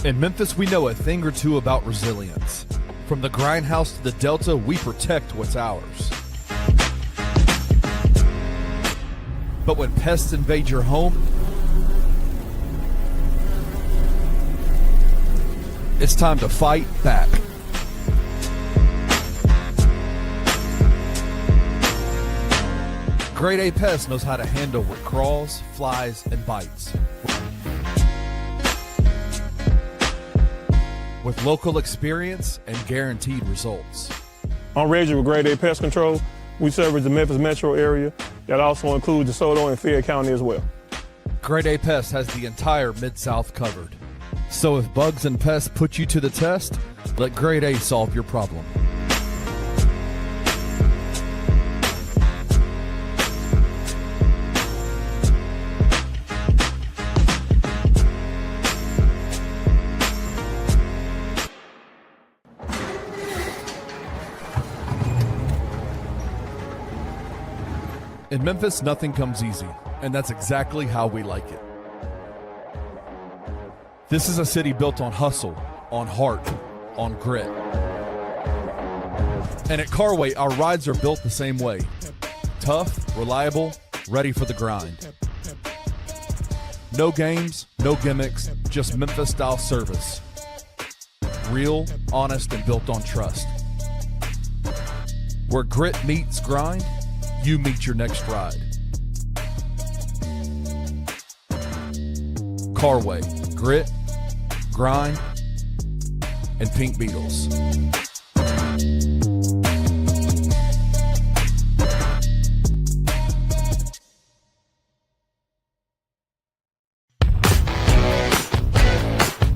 In Memphis, we know a thing or two about resilience. From the grindhouse to the Delta, we protect what's ours. But when pests invade your home, it's time to fight back. Grade A Pest knows how to handle what crawls, flies, and bites. With local experience and guaranteed results. I'm Reggie with Grade A Pest Control. We service the Memphis metro area. That also includes DeSoto and Fayette County as well. Grade A Pest has the entire Mid-South covered. So if bugs and pests put you to the test, let Grade A solve your problem. In Memphis, nothing comes easy, and that's exactly how we like it. This is a city built on hustle, on heart, on grit. And at Carway, our rides are built the same way. Tough, reliable, ready for the grind. No games, no gimmicks, just Memphis-style service. Real, honest, and built on trust. Where grit meets grind, you meet your next ride. Carway, grit, grind, and pink beetles.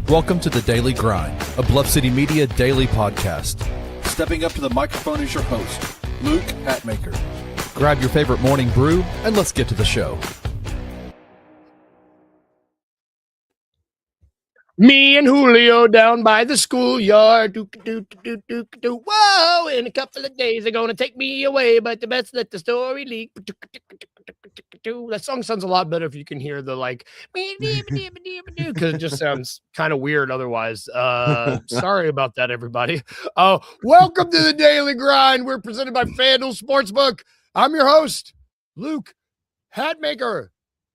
Welcome to the Daily Grind, a Bluff City Media daily podcast. Stepping up to the microphone is your host, Luke Hatmaker. Grab your favorite morning brew, and let's get to the show. Me and Julio down by the schoolyard. Whoa, in a couple of days they're going to take me away, but the best let the story leak. That song sounds a lot better if you can hear the because it just sounds kind of weird otherwise. Sorry about that, everybody. Welcome to the Daily Grind. We're presented by FanDuel Sportsbook. I'm your host, Luke Hatmaker.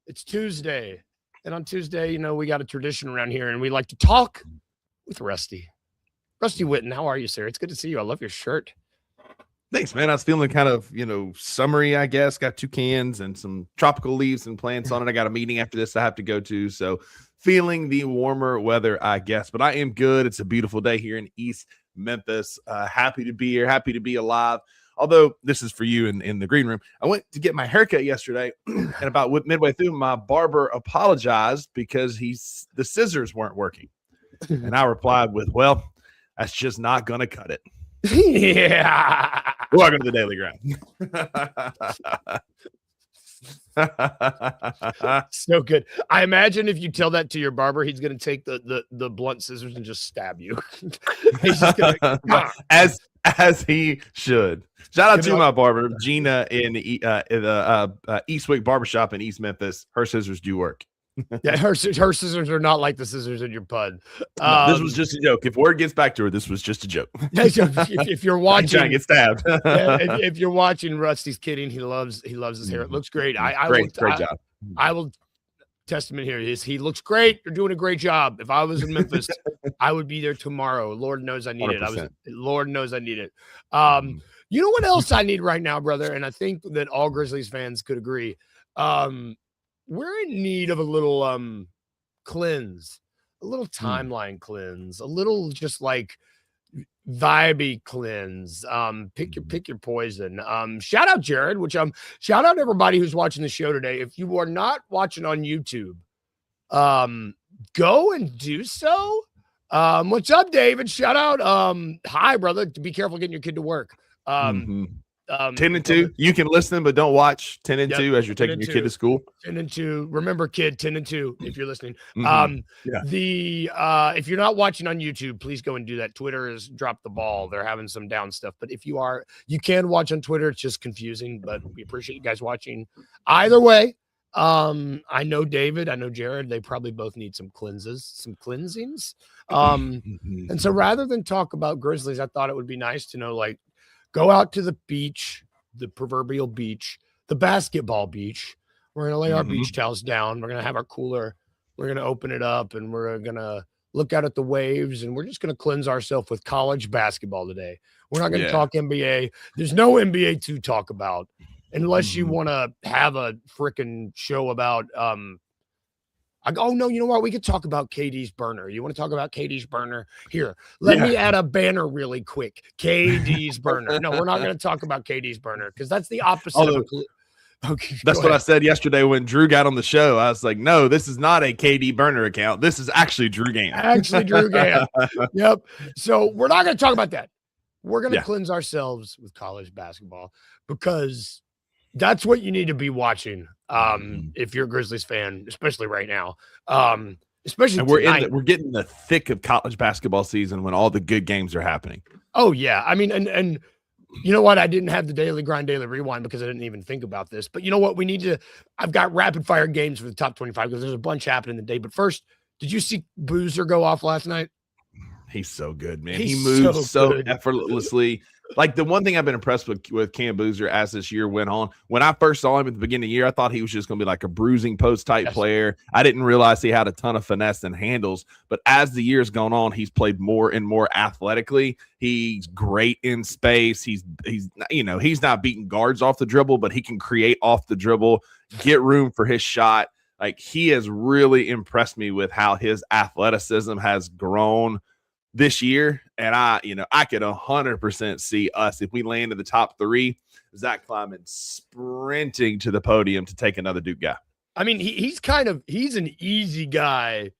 It's Tuesday. And on Tuesday, we got a tradition around here, and we like to talk with Rusty. Rusty Witten, how are you, sir? It's good to see you. I love your shirt. Thanks, man. I was feeling kind of, summery, I guess. Got 2 cans and some tropical leaves and plants on it. I got a meeting after this I have to go to. So feeling the warmer weather, I guess. But I am good. It's a beautiful day here in East Memphis. Happy to be here. Happy to be alive. Although this is for you in the green room. I went to get my haircut yesterday, and about midway through, my barber apologized because the scissors weren't working. And I replied with, well, that's just not going to cut it. Yeah. Welcome to the Daily Grind. So good. I imagine if you tell that to your barber, he's going to take the blunt scissors and just stab you. He's just going to as he should. Shout out to my barber, Gina, in the Eastwick Barbershop in East Memphis. Her scissors do work. Yeah, her scissors are not like the scissors in your pud. This was just a joke. If word gets back to her, this was just a joke. If you're watching, trying to get stabbed. if you're watching, Rusty's kidding. He loves his hair. It looks great. Great job. I will testament here is he looks great. You're doing a great job. If I was in Memphis, I would be there tomorrow. Lord knows I need 100%. it. Lord knows I need it. You know what else I need right now, brother? And I think that all Grizzlies fans could agree. We're in need of a little cleanse, a little timeline cleanse, a little just like vibey cleanse. Pick your poison. Shout out Jared, shout out everybody who's watching the show today. If you are not watching on YouTube, go and do so. What's up, David? Shout out. Hi, brother. Be careful getting your kid to work. 10 and 2. You can listen, but don't watch 10 and 2 as you're taking your kid to school. 10 and 2. Remember, kid, 10 and 2, if you're listening. If you're not watching on YouTube, please go and do that. Twitter has dropped the ball. They're having some down stuff. But if you are, you can watch on Twitter. It's just confusing, but we appreciate you guys watching. Either way, I know David, I know Jared, they probably both need some cleansings. And so rather than talk about Grizzlies, I thought it would be nice to know, like, go out to the beach, the proverbial beach, the basketball beach. We're going to lay our beach towels down. We're going to have our cooler. We're going to open it up and we're going to look out at the waves, and we're just going to cleanse ourselves with college basketball today. We're not going to talk NBA. There's no NBA to talk about unless you want to have a freaking show about oh no, you know what? We could talk about KD's burner. You want to talk about KD's burner? Here, let me add a banner really quick. KD's burner. No, we're not going to talk about KD's burner because that's the opposite of okay. That's what I said yesterday when Drew got on the show. I was like, no, this is not a KD burner account. This is actually Drew Gant. Yep. So we're not going to talk about that. We're going to cleanse ourselves with college basketball because that's what you need to be watching. If you're a Grizzlies fan, especially right now, especially and we're getting the thick of college basketball season when all the good games are happening. Oh yeah. I mean, and you know what? I didn't have the daily rewind because I didn't even think about this, but you know what? I've got rapid fire games for the top 25 because there's a bunch happening today. But first, did you see Boozer go off last night? He's so good, man. He moves so effortlessly. Like the one thing I've been impressed with Cam Boozer as this year went on. When I first saw him at the beginning of the year, I thought he was just going to be like a bruising post type player. I didn't realize he had a ton of finesse and handles. But as the year's gone on, he's played more and more athletically. He's great in space. He's not beating guards off the dribble, but he can create off the dribble, get room for his shot. Like he has really impressed me with how his athleticism has grown this year. And I could 100% see us, if we land in the top 3, Zach Kleiman sprinting to the podium to take another Duke guy. I mean, he's an easy guy,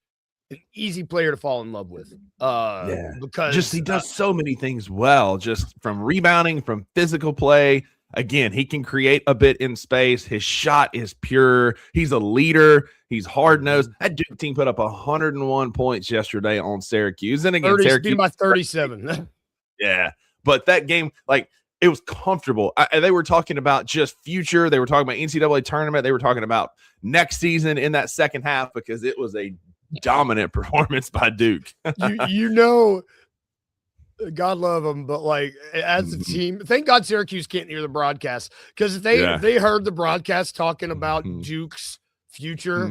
an easy player to fall in love with. Because just he does so many things well, just from rebounding, from physical play. Again, he can create a bit in space. His shot is pure. He's a leader. He's hard-nosed. That Duke team put up 101 points yesterday on Syracuse. And again, Syracuse by 37. Yeah. But that game, like, it was comfortable. They were talking about just future. They were talking about NCAA tournament. They were talking about next season in that second half because it was a dominant performance by Duke. God love them, but like as a team, thank God Syracuse can't hear the broadcast because if they heard the broadcast talking about Duke's future,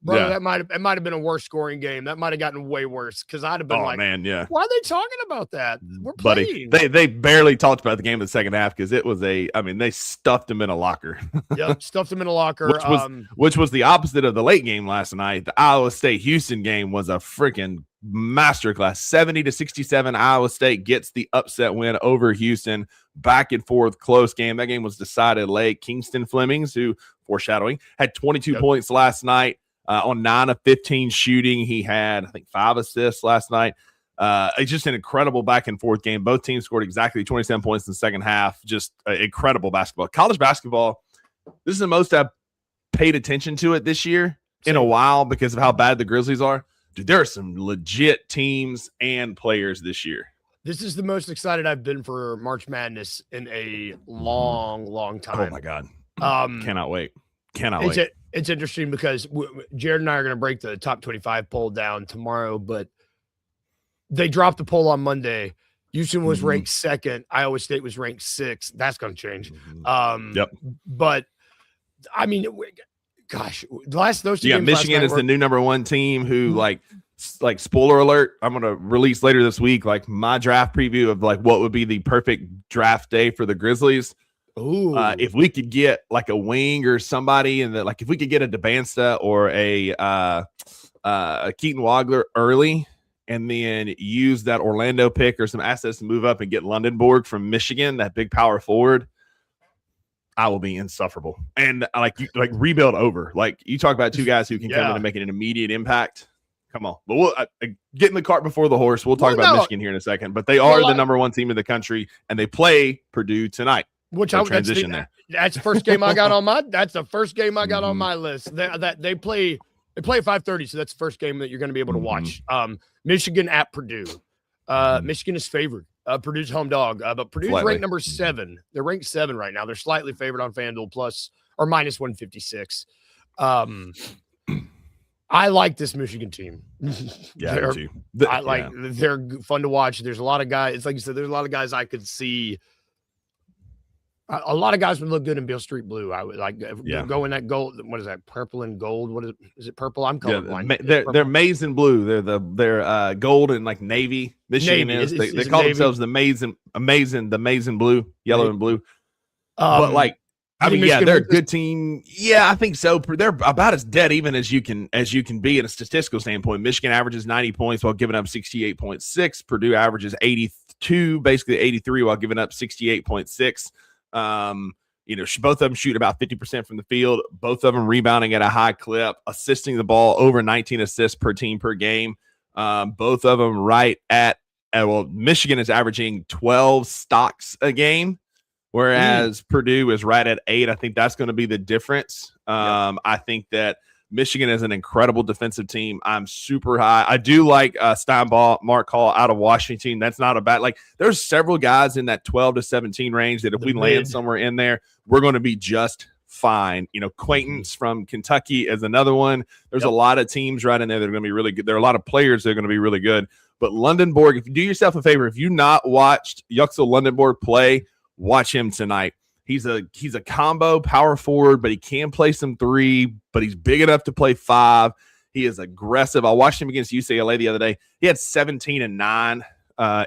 brother, it might have been a worse scoring game. That might have gotten way worse because I'd have been why are they talking about that? We're playing. Buddy, they barely talked about the game in the second half because it was they stuffed him in a locker. Yep, stuffed him in a locker. Which was the opposite of the late game last night. The Iowa State-Houston game was a freaking masterclass. 70-67, Iowa State gets the upset win over Houston. Back and forth, close game. That game was decided late. Kingston Flemings, who, foreshadowing, had 22 points last night on 9 of 15 shooting. He had, I think, 5 assists last night. It's just an incredible back and forth game. Both teams scored exactly 27 points in the second half. Just incredible basketball. College basketball, this is the most I've paid attention to it this year in a while because of how bad the Grizzlies are. Dude, there are some legit teams and players this year. This is the most excited I've been for March Madness in a long, long time. Oh, my God. Cannot wait. It's interesting because Jared and I are going to break the top 25 poll down tomorrow, but they dropped the poll on Monday. Houston was ranked 2nd. Iowa State was ranked 6th. That's going to change. But, I mean, gosh, those two games Michigan is the new number 1 team who, like spoiler alert, I'm going to release later this week, like my draft preview of like what would be the perfect draft day for the Grizzlies. Ooh. If we could get like a wing or somebody, and like if we could get a DeBansta or a Keaton Wagler early, and then use that Orlando pick or some assets to move up and get Lundenborg from Michigan, that big power forward, I will be insufferable. And like rebuild over. Like you talk about 2 guys who can come in and make an immediate impact. Come on. But we'll get in the cart before the horse. We'll talk about Michigan here in a second. But they are the number 1 team in the country, and they play Purdue tonight. Which I transition there. That's the first game I got on my. That's the first game I got on my list. They play at 5:30, so that's the first game that you're going to be able to watch. Michigan at Purdue. Michigan is favored. Purdue's home dog, but Purdue's ranked number 7. They're ranked 7 right now. They're slightly favored on FanDuel plus or minus 156. I like this Michigan team. Yeah, they're, too. they're fun to watch. There's a lot of guys. It's like you said, there's a lot of guys I could see. A lot of guys would look good in Beale Street blue. I would like go in that gold. What is that? Purple and gold. What is it? Purple. I'm colorblind. They're maize and blue. They're gold and like navy. Michigan navy. They call themselves the maize and blue, yellow and blue. But like, I mean, they're a good team. Yeah, I think so. They're about as dead even as you can be in a statistical standpoint. Michigan averages 90 points while giving up 68.6. Purdue averages 82, basically 83, while giving up 68.6. Both of them shoot about 50% from the field. Both of them rebounding at a high clip, assisting the ball over 19 assists per team per game. Both of them right at Michigan is averaging 12 stocks a game, whereas Purdue is right at 8. I think that's going to be the difference. I think that Michigan is an incredible defensive team. I'm super high. I do like Steinball, Mark Hall out of Washington. That's not a bad, there's several guys in that 12 to 17 range that if we land somewhere in there, we're going to be just fine. Quaintance from Kentucky is another one. There's a lot of teams right in there that are going to be really good. There are a lot of players that are going to be really good. But Lundenborg, if you do yourself a favor, if you not watched Yuxel Lundenborg play, watch him tonight. He's a combo power forward, but he can play some 3, but he's big enough to play 5. He is aggressive. I watched him against UCLA the other day. He had 17 and 9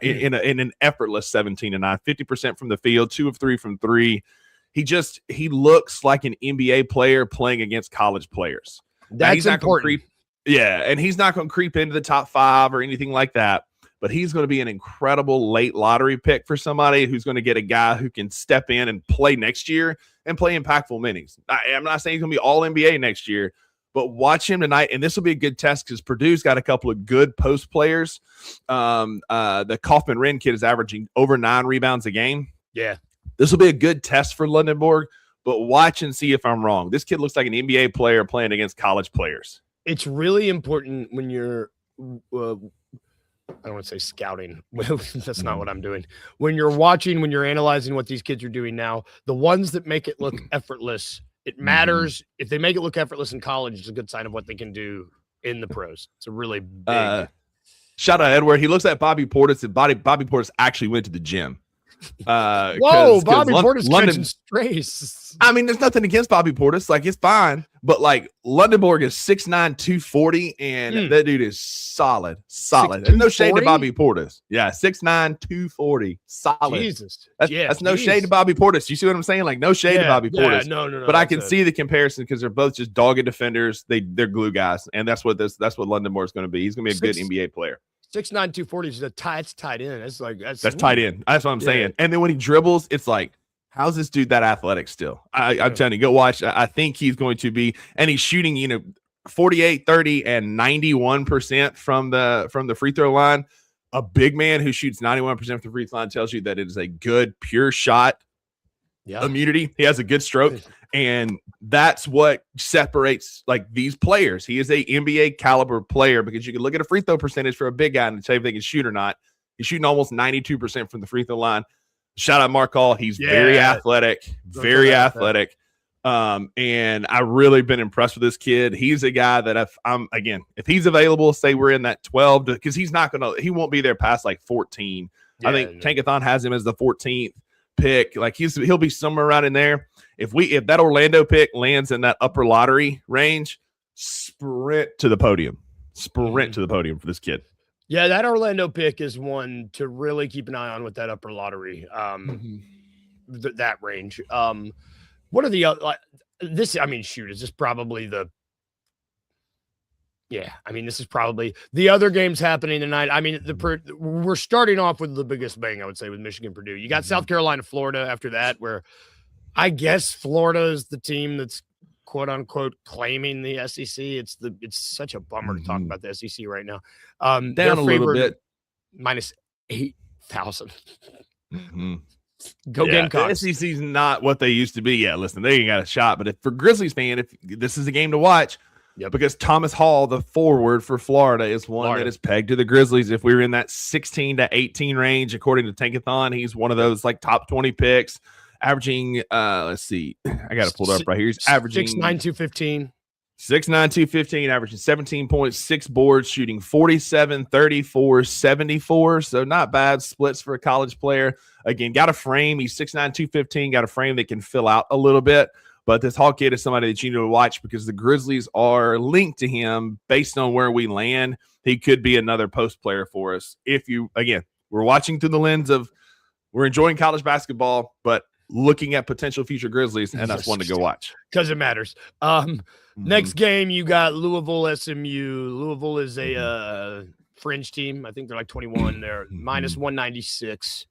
in an effortless 17 and 9, 50% from the field, 2 of 3 from 3. He looks like an NBA player playing against college players. That's important. And he's not going to creep into the top 5 or anything like that. But he's going to be an incredible late lottery pick for somebody who's going to get a guy who can step in and play next year and play impactful innings. I'm not saying he's going to be all NBA next year, but watch him tonight. And this will be a good test because Purdue's got a couple of good post players. The Kaufman Wren kid is averaging over 9 rebounds a game. Yeah. This will be a good test for Lundenborg, but watch and see if I'm wrong. This kid looks like an NBA player playing against college players. It's really important when you're I don't want to say scouting. That's not what I'm doing. When you're watching, when you're analyzing what these kids are doing now, the ones that make it look effortless, it matters. If they make it look effortless in college, it's a good sign of what they can do in the pros. It's a really big. Shout out Edward. He looks at Bobby Portis, and Bobby Portis actually went to the gym. Whoa, Bobby Portis catching strays. I mean, there's nothing against Bobby Portis. It's fine. But Lundenborg is 6'9", 240, and that dude is solid. There's no shade to Bobby Portis. Yeah, 6'9", 240, solid. Jesus. That's no shade to Bobby Portis. You see what I'm saying? No shade to Bobby Portis. No. But I can see the comparison because they're both just dogged defenders. They're glue guys, and that's what Lundenborg is going to be. He's going to be a good NBA player. 6'9", 240 is that's tight end. That's tight end. That's what I'm saying. And then when he dribbles, it's like, how's this dude that athletic still? I'm telling you, go watch. I think he's going to be, and he's shooting, 48, 30, and 91% from the free throw line. A big man who shoots 91% from the free throw line tells you that it is a good pure shot immunity. He has a good stroke, and that's what separates these players. He is a NBA caliber player because you can look at a free throw percentage for a big guy and tell if they can shoot or not. He's shooting almost 92% from the free throw line. Shout out Mark Hall. He's very athletic, and I've really been impressed with this kid. He's a guy that if he's available, say we're in that 12, because he won't be there past 14. I think Tankathon has him as the 14th pick. He'll be somewhere around in there. If that Orlando pick lands in that upper lottery range, sprint to the podium for this kid. Yeah, that Orlando pick is one to really keep an eye on with that upper lottery, that range. What are the this? I mean, shoot, is this probably the? Yeah, I mean, this is probably the other games happening tonight. I mean, we're starting off with the biggest bang, I would say, with Michigan, Purdue. You got South Carolina, Florida after that, where I guess Florida is the team that's quote unquote claiming the SEC. It's such a bummer to talk about the SEC right now. Down a little bit, minus 8,000. Go Gamecocks. The SEC's not what they used to be. Yeah, listen, they ain't got a shot. But for Grizzlies fan, if this is a game to watch. Yep. Because Thomas Hall, the forward for Florida, is one that is pegged to the Grizzlies. If we were in that 16 to 18 range, according to Tankathon, he's one of those top 20 picks, averaging. Let's see, I got it pulled up right here. He's averaging 6'9", 215. 6'9", 215, averaging 17 points, 6 boards, shooting 47, 34, 74. So not bad splits for a college player. Again, got a frame. He's 6'9", 215, got a frame that can fill out a little bit. But this Hawk Kid is somebody that you need to watch because the Grizzlies are linked to him based on where we land. He could be another post player for us. We're watching through the lens of we're enjoying college basketball, but looking at potential future Grizzlies, and that's one to go watch. Because it matters. Next game, you got Louisville, SMU. Louisville is a fringe team. I think they're like 21. They're minus 196.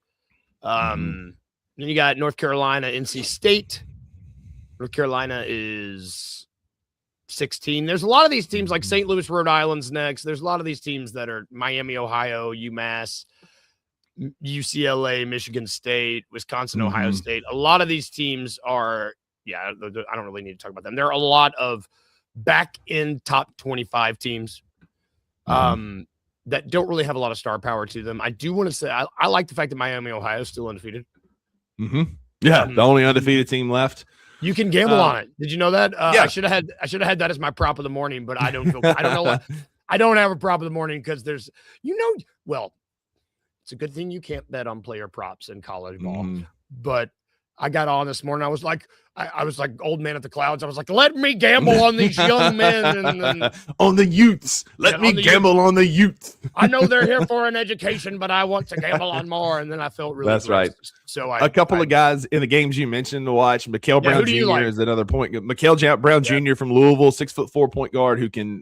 Then you got North Carolina, NC State. North Carolina is 16. There's a lot of these teams like St. Louis, Rhode Island's next. There's a lot of these teams that are Miami, Ohio, UMass, UCLA, Michigan State, Wisconsin, Ohio State. A lot of these teams are, I don't really need to talk about them. There are a lot of back in top 25 teams that don't really have a lot of star power to them. I do want to say I like the fact that Miami, Ohio is still undefeated. Yeah, the only undefeated team left. You can gamble on it. Did you know that? Yeah. I should have had that as my prop of the morning, but I don't know what. I don't have a prop of the morning because there's, it's a good thing you can't bet on player props in college ball. But I got on this morning. I was like old man at the clouds. I was like, let me gamble on these young men. And on the youths. Let me gamble on the youth. I know they're here for an education, but I want to gamble on more. And then I felt really That's right. So a couple of guys in the games you mentioned to watch. Mikael Brown Jr. is another point. Mikael Brown Jr. from Louisville, 6'4" point guard who can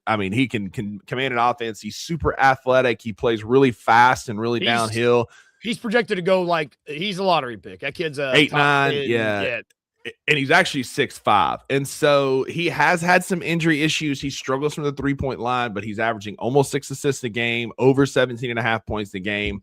command an offense. He's super athletic. He plays really fast and really downhill. He's projected to go he's a lottery pick. That kid's 8'9", yeah. And he's actually 6'5". And so he has had some injury issues. He struggles from the 3-point line, but he's averaging almost 6 assists a game, over 17.5 points a game.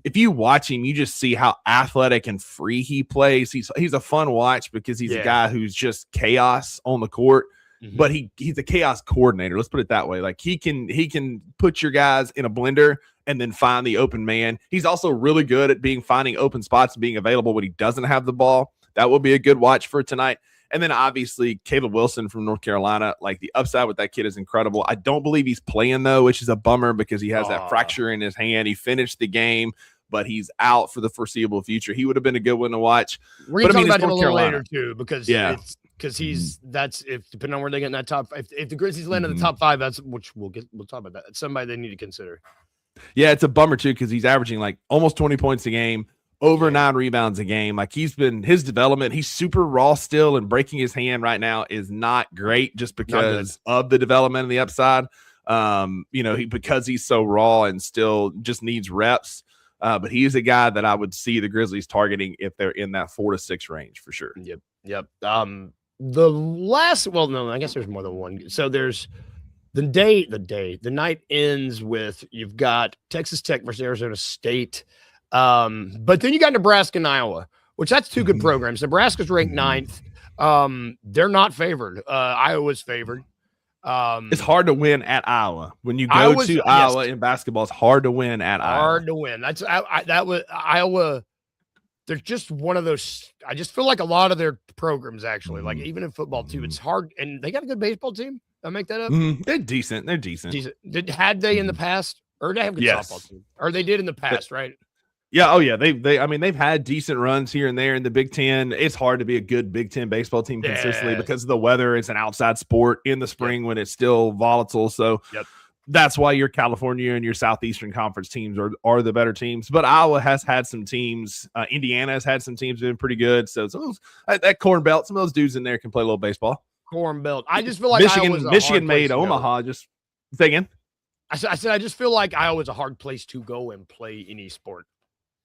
If you watch him, you just see how athletic and free he plays. He's a fun watch because he's a guy who's just chaos on the court. But he's a chaos coordinator. Let's put it that way. Like he can put your guys in a blender and then find the open man. He's also really good at finding open spots and being available when he doesn't have the ball. That will be a good watch for tonight. And then obviously Caleb Wilson from North Carolina, like the upside with that kid is incredible. I don't believe he's playing though, which is a bummer because he has that fracture in his hand. He finished the game, but he's out for the foreseeable future. He would have been a good one to watch. We're going to talk about him a little later too, because if depending on where they get in that top, if the Grizzlies land in the top 5, we'll talk about that. It's somebody they need to consider. Yeah, it's a bummer too because he's averaging like almost 20 points a game, over 9 rebounds a game. Like his development, he's super raw still, and breaking his hand right now is not great just because of the development and the upside. Because he's so raw and still just needs reps. But he is a guy that I would see the Grizzlies targeting if they're in that 4 to 6 range for sure. Yep. I guess there's more than one. So there's the night ends with you've got Texas Tech versus Arizona State. But then you got Nebraska and Iowa, which that's 2 good programs. Nebraska's ranked 9th. They're not favored. Iowa's favored. It's hard to win at Iowa. When you go to Iowa in basketball, it's hard to win at Iowa. Hard to win. That was Iowa. They're just one of those. I just feel like a lot of their programs, actually, like even in football too, it's hard. And they got a good baseball team. I'll make that up. They're decent. Had they in the past, or they have a good softball team, or they did in the past, right? Yeah. Oh yeah. They've had decent runs here and there in the Big Ten. It's hard to be a good Big Ten baseball team consistently because of the weather. It's an outside sport in the spring when it's still volatile. So that's why your California and your Southeastern Conference teams are the better teams. But Iowa has had some teams. Indiana has had some teams that have been pretty good. So some of those, that Corn Belt, some of those dudes in there can play a little baseball. Corn Belt. I just feel like Michigan made Omaha. Just say again. I said I just feel like Iowa's a hard place to go and play any sport.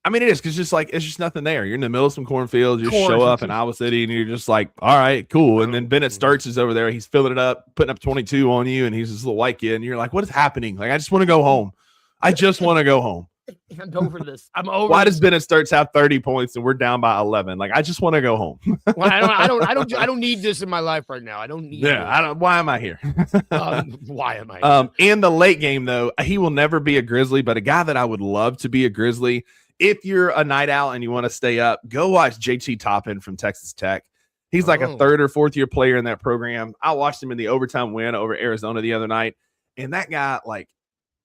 I mean, it is because it's just nothing there. You're in the middle of some cornfields. You show up in Iowa City, and you're just like, all right, cool. And then Bennett Sturts is over there. He's filling it up, putting up 22 on you, and he's this little white kid. And you're like, what is happening? Like, I just want to go home. I'm over this. I'm over. Why does Bennett Sturts have 30 points and we're down by 11? Like, I just want to go home. Well, I don't need this in my life right now. I don't need. Yeah, why am I here? Why am I here? In the late game, though, he will never be a Grizzly, but a guy that I would love to be a Grizzly. If you're a night owl and you want to stay up, go watch JT Toppin from Texas Tech. He's like a third or fourth year player in that program. I watched him in the overtime win over Arizona the other night. And that guy, like,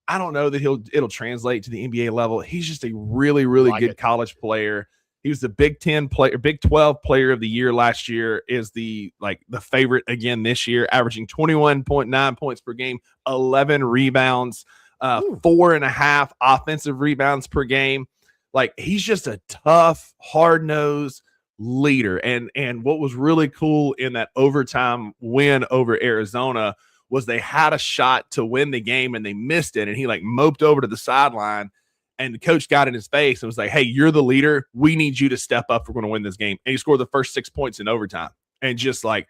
I don't know that it'll translate to the NBA level. He's just a really, really good college player. He was the Big 12 player of the year last year, is the favorite again this year, averaging 21.9 points per game, 11 rebounds, 4.5 offensive rebounds per game. Like, he's just a tough, hard-nosed leader. And what was really cool in that overtime win over Arizona was they had a shot to win the game and they missed it. And he like moped over to the sideline, and the coach got in his face and was like, "Hey, you're the leader. We need you to step up. We're going to win this game." And he scored the first 6 points in overtime. And just like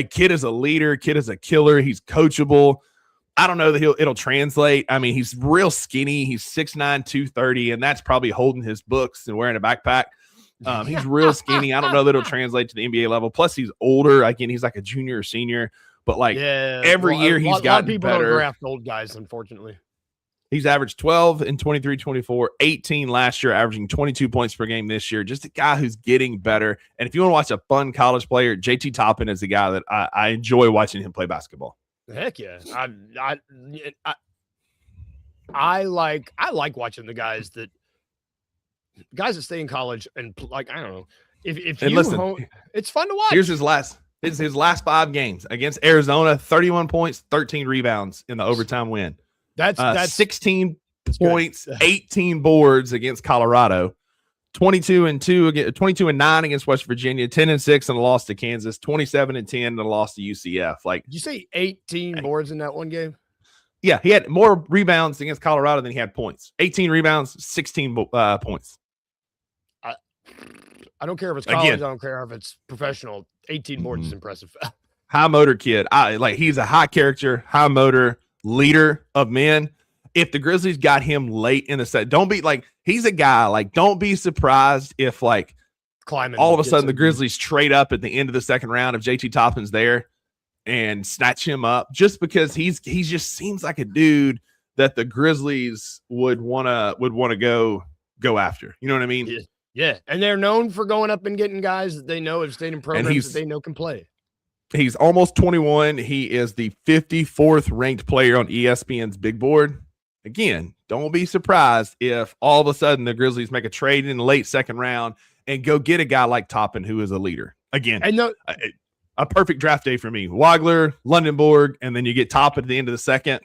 kid is a leader, kid is a killer. He's coachable. I don't know that it'll translate. I mean, he's real skinny. He's 6'9", 230, and that's probably holding his books and wearing a backpack. He's real skinny. I don't know that it'll translate to the NBA level. Plus, he's older. Again, he's like a junior or senior. But every year he's gotten better. A lot of people don't draft old guys, unfortunately. He's averaged 12 in 23-24, 18 last year, averaging 22 points per game this year. Just a guy who's getting better. And if you want to watch a fun college player, JT Toppin is the guy that I enjoy watching him play basketball. Heck yeah. I like watching the guys that stay in college and I don't know. If you listen, it's fun to watch. Here's his last 5 games against Arizona: 31 points, 13 rebounds in the overtime win. That's 16 points, 18 boards against Colorado, 22-9 against West Virginia, 10-6 in a loss to Kansas, 27-10 in a loss to UCF. Like, did you say 18 boards in that one game? Yeah, he had more rebounds against Colorado than he had points. 18 rebounds, 16 points. I don't care if it's college. Again, I don't care if it's professional. 18 boards is impressive. High motor kid. He's a high character, high motor leader of men. If the Grizzlies got him late in the set, he's a guy, don't be surprised if Climbing all of a sudden the Grizzlies trade up at the end of the second round if JT Toppin's there and snatch him up, just because he just seems like a dude that the Grizzlies would want to go after. You know what I mean? Yeah. And they're known for going up and getting guys that they know have stayed in programs that they know can play. He's almost 21. He is the 54th ranked player on ESPN's big board. Again, don't be surprised if all of a sudden the Grizzlies make a trade in the late second round and go get a guy like Toppin, who is a leader. Again, a perfect draft day for me. Wagler, Lundenborg, and then you get Toppin at the end of the second.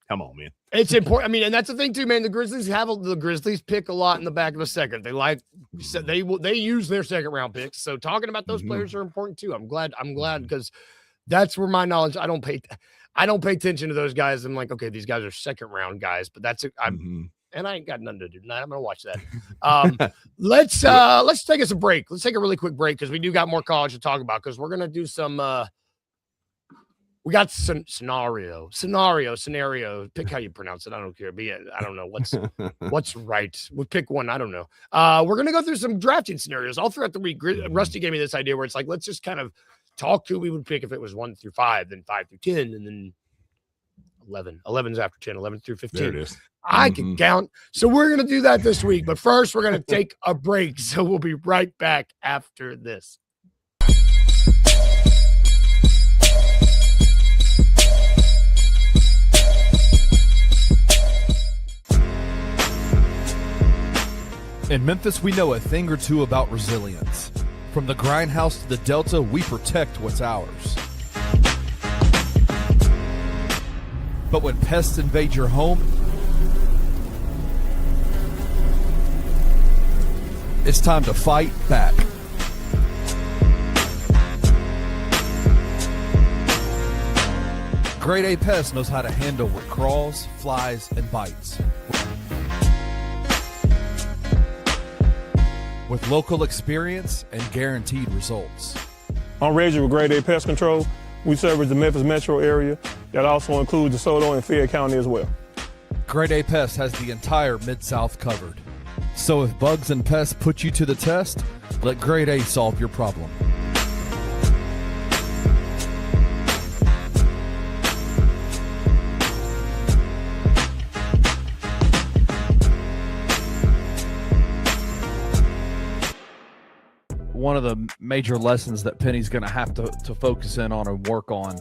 Come on, man. It's important. I mean, and that's the thing too, man. The Grizzlies pick a lot in the back of the second. They use their second round picks. So talking about those players are important too. I'm glad because that's where my knowledge. I don't pay attention to those guys. I'm like, okay, these guys are second round guys, but that's it. And I ain't got nothing to do tonight. I'm gonna watch that. Let's take us a break. Let's take a really quick break because we do got more college to talk about, because we're gonna do some. We got some scenario. Pick how you pronounce it. I don't care. I don't know what's right. We'll pick one. I don't know. We're gonna go through some drafting scenarios all throughout the week. Rusty gave me this idea where it's like, let's just kind of talk to who we would pick if it was 1 through 5, then 5 through 10, and then 11. 11's after 10. 11 through 15. There it is. I can count. So we're gonna do that this week. But first, we're gonna take a break. So we'll be right back after this. In Memphis, we know a thing or two about resilience. From the grindhouse to the Delta, we protect what's ours. But when pests invade your home, it's time to fight back. Grade A Pest knows how to handle what crawls, flies, and bites. With local experience and guaranteed results. I'm Reggie with Grade A Pest Control. We service the Memphis metro area. That also includes DeSoto and Fayette County as well. Grade A Pest has the entire Mid-South covered. So if bugs and pests put you to the test, let Grade A solve your problem. one of the major lessons that Penny's going to have to focus in on and work on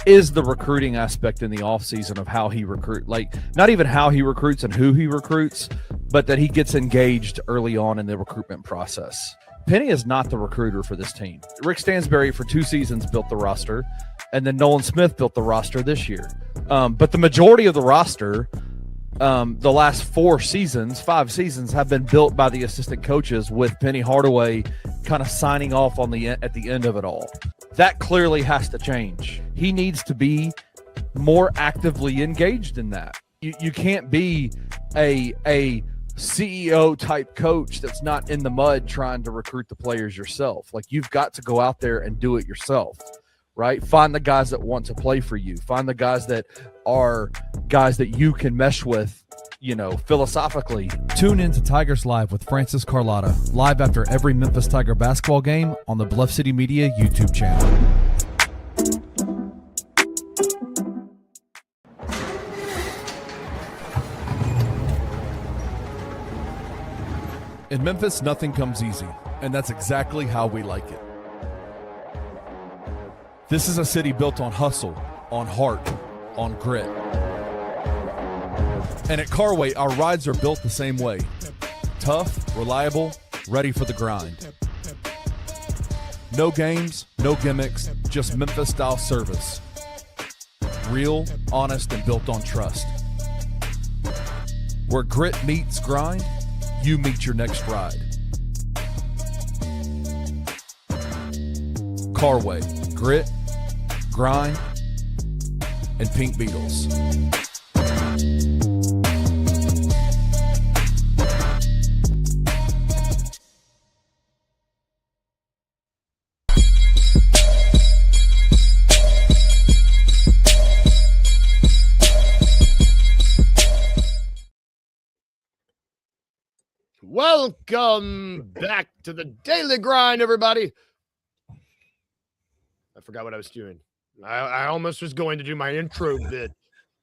is the recruiting aspect in the offseason of how he recruit. Like, not even how he recruits and who he recruits, but that he gets engaged early on in the recruitment process. Penny is not the recruiter for this team. Rick Stansberry for 2 seasons built the roster, and then Nolan Smith built the roster this year. But the majority of the roster, the last 5 seasons, have been built by the assistant coaches, with Penny Hardaway kind of signing off at the end of it all. That clearly has to change. He needs to be more actively engaged in that. You can't be a CEO type coach that's not in the mud trying to recruit the players yourself. Like, you've got to go out there and do it yourself, right? Find the guys that want to play for you. Find the guys that are guys that you can mesh with, philosophically. Tune in to Tigers Live with Francis Carlotta, live after every Memphis Tiger basketball game on the Bluff City Media YouTube channel. In Memphis, nothing comes easy, and that's exactly how we like it. This is a city built on hustle, on heart, on grit. And at Carway, our rides are built the same way. Tough, reliable, ready for the grind. No games, no gimmicks, just Memphis-style service. Real, honest, and built on trust. Where grit meets grind, you meet your next ride. Carway, grit, grind, and Pink Beetles. Welcome back to the Daily Grind, everybody. I forgot what I was doing. I almost was going to do my intro bit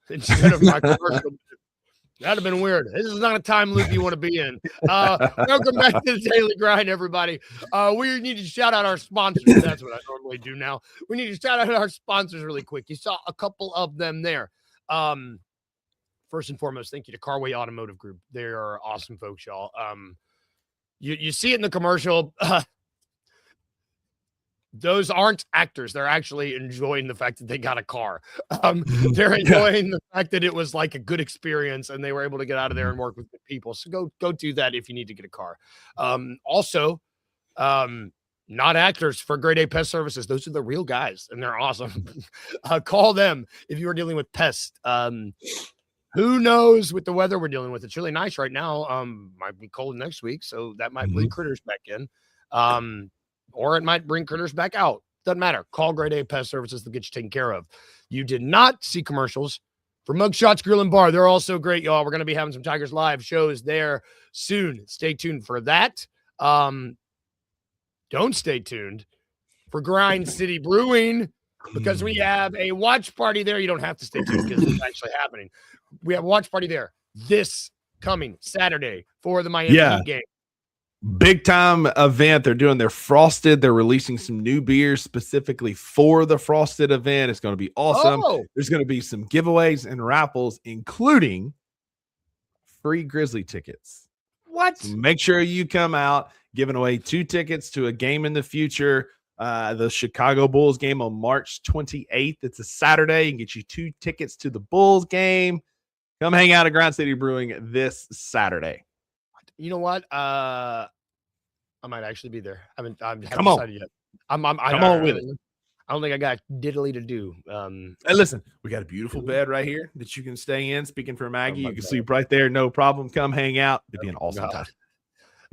instead of my commercial bit. That'd have been weird. This is not a time loop you want to be in. Welcome back to the Daily Grind, everybody. We need to shout out our sponsors. That's what I normally do now. We need to shout out our sponsors really quick. You saw a couple of them there. First and foremost, thank you to Carway Automotive Group. They are awesome folks, y'all. You see it in the commercial. Those aren't actors. They're actually enjoying the fact that they got a car. They're enjoying the fact that it was like a good experience and they were able to get out of there and work with good people. So go do that if you need to get a car. Also, not actors for Grade A Pest Services. Those are the real guys and they're awesome. Call them if you are dealing with pests. Who knows with the weather we're dealing with? It's really nice right now. Might be cold next week, so that might bring critters back in. Or it might bring critters back out. Doesn't matter. Call Grade A Pest Services to get you taken care of. You did not see commercials for Mugshots Grill and Bar. They're also great, y'all. We're going to be having some Tigers Live shows there soon. Stay tuned for that. Don't stay tuned for Grind City Brewing because we have a watch party there. You don't have to stay tuned because it's actually happening. We have a watch party there this coming Saturday for the Miami Heat game. Big time event. They're doing their Frosted. They're releasing some new beers specifically for the Frosted event. It's going to be awesome. There's going to be some giveaways and raffles, including free Grizzly tickets. What? So make sure you come out, giving away 2 tickets to a game in the future. The Chicago Bulls game on March 28th. It's a Saturday. You can get you 2 tickets to the Bulls game. Come hang out at Grind City Brewing this Saturday. You know what? I might actually be there. I haven't decided yet. Come on with it. I don't think I got diddly to do. Hey, listen, we got a beautiful bed right here that you can stay in. Speaking for Maggie, you can sleep right there, no problem. Come hang out. It'd be an awesome time.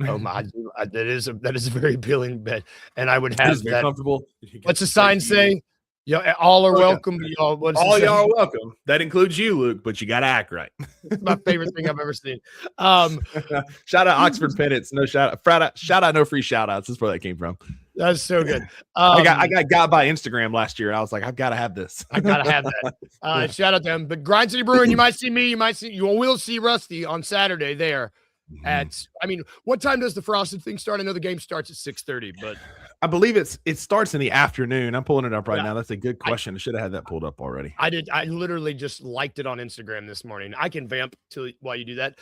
Oh my! That is a very appealing bed, and I would have that. Comfortable. What's the sign say? Yeah, all are welcome. Y'all, all y'all are welcome. That includes you, Luke, but you got to act right. It's my favorite thing I've ever seen. Shout out Oxford Pennants. No shout out, no free shout outs. That's where that came from. That's so good. I got by Instagram last year. And I was like, I've got to have this. I got to have that. Shout out to them. But Grind City Brewing, you will see Rusty on Saturday there. what time does the Frosted thing start? I know the game starts at 6:30, but I believe it starts in the afternoon. I'm pulling it up right now. That's a good question. I should have had that pulled up already. I did. I literally just liked it on Instagram this morning. I can vamp while you do that.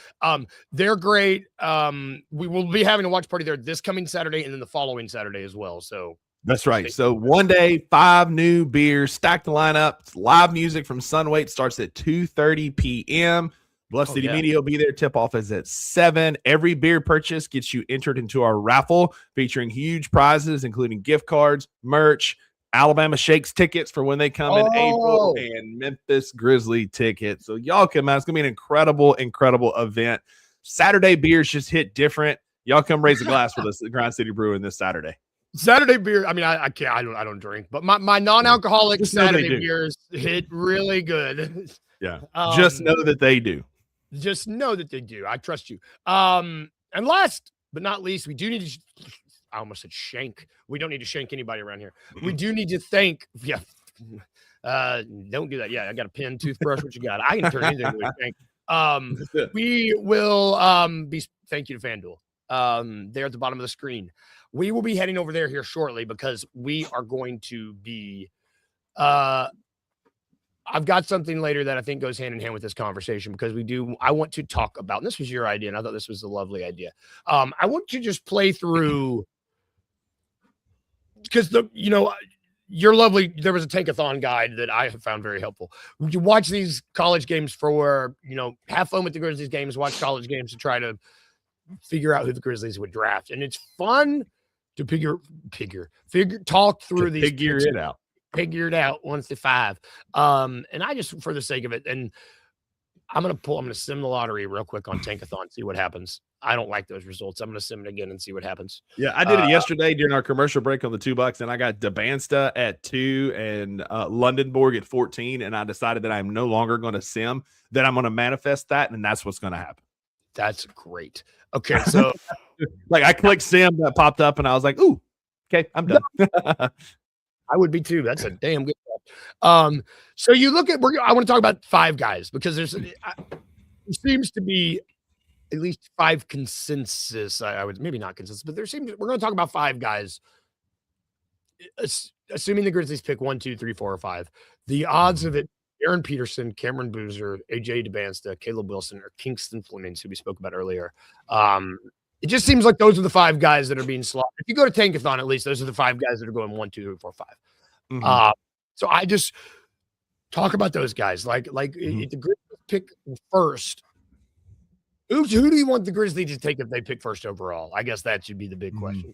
They're great. We will be having a watch party there this coming Saturday and then the following Saturday as well. So that's right. So one day, 5 new beers, stack the lineup. Live music from Sunwait starts at 2:30 p.m. Bluff City Media will be there. Tip-off is at 7. Every beer purchase gets you entered into our raffle featuring huge prizes, including gift cards, merch, Alabama Shakes tickets for when they come in April, and Memphis Grizzly tickets. So y'all come out. It's going to be an incredible, incredible event. Saturday beers just hit different. Y'all come raise a glass with us at Grind City Brewing this Saturday. Saturday beer. I mean, I can't. I don't drink, but my non-alcoholic Saturday beers hit really good. Yeah, just know that they do. Just know that they do. I trust you. And last but not least, we do need to. I almost said shank. We don't need to shank anybody around here. We do need to thank. Yeah. Don't do that. Yeah, I got a pen, toothbrush. What you got? I can turn anything into a shank. We will thank you to FanDuel. There at the bottom of the screen. We will be heading over there here shortly because we are going to be I've got something later that I think goes hand in hand with this conversation because I want to talk about, and this was your idea, and I thought this was a lovely idea. I want to just play through because you're lovely. There was a Tankathon guide that I have found very helpful. You watch these college games for, have fun with the Grizzlies games, watch college games to try to figure out who the Grizzlies would draft. And it's fun to talk through these. Figure it out. Figure it out 1 to 5. And I just, for the sake of it, and I'm going to sim the lottery real quick on Tankathon, see what happens. I don't like those results. I'm going to sim it again and see what happens. Yeah, I did it yesterday during our commercial break on the $2, and I got Debansta at 2 and Londonborg at 14, and I decided that I'm no longer going to sim, that I'm going to manifest that, and that's what's going to happen. That's great. Okay, so I clicked sim, that popped up, and I was like, ooh, okay, I'm done. I would be too. That's a damn good one. So you look at, I want to talk about 5 guys because there seems to be at least 5 consensus. I would maybe not consensus, but we're going to talk about 5 guys. Assuming the Grizzlies pick 1, 2, 3, 4, or 5, the odds of it: Aaron Peterson, Cameron Boozer, AJ Debansta, Caleb Wilson, or Kingston Flemings, who we spoke about earlier. It just seems like those are the 5 guys that are being slaughtered. If you go to Tankathon, at least those are the 5 guys that are going 1, 2, 3, 4, 5. Mm-hmm. So I just talk about those guys. If the Grizzlies pick first, who do you want the Grizzlies to take if they pick first overall? I guess that should be the big question.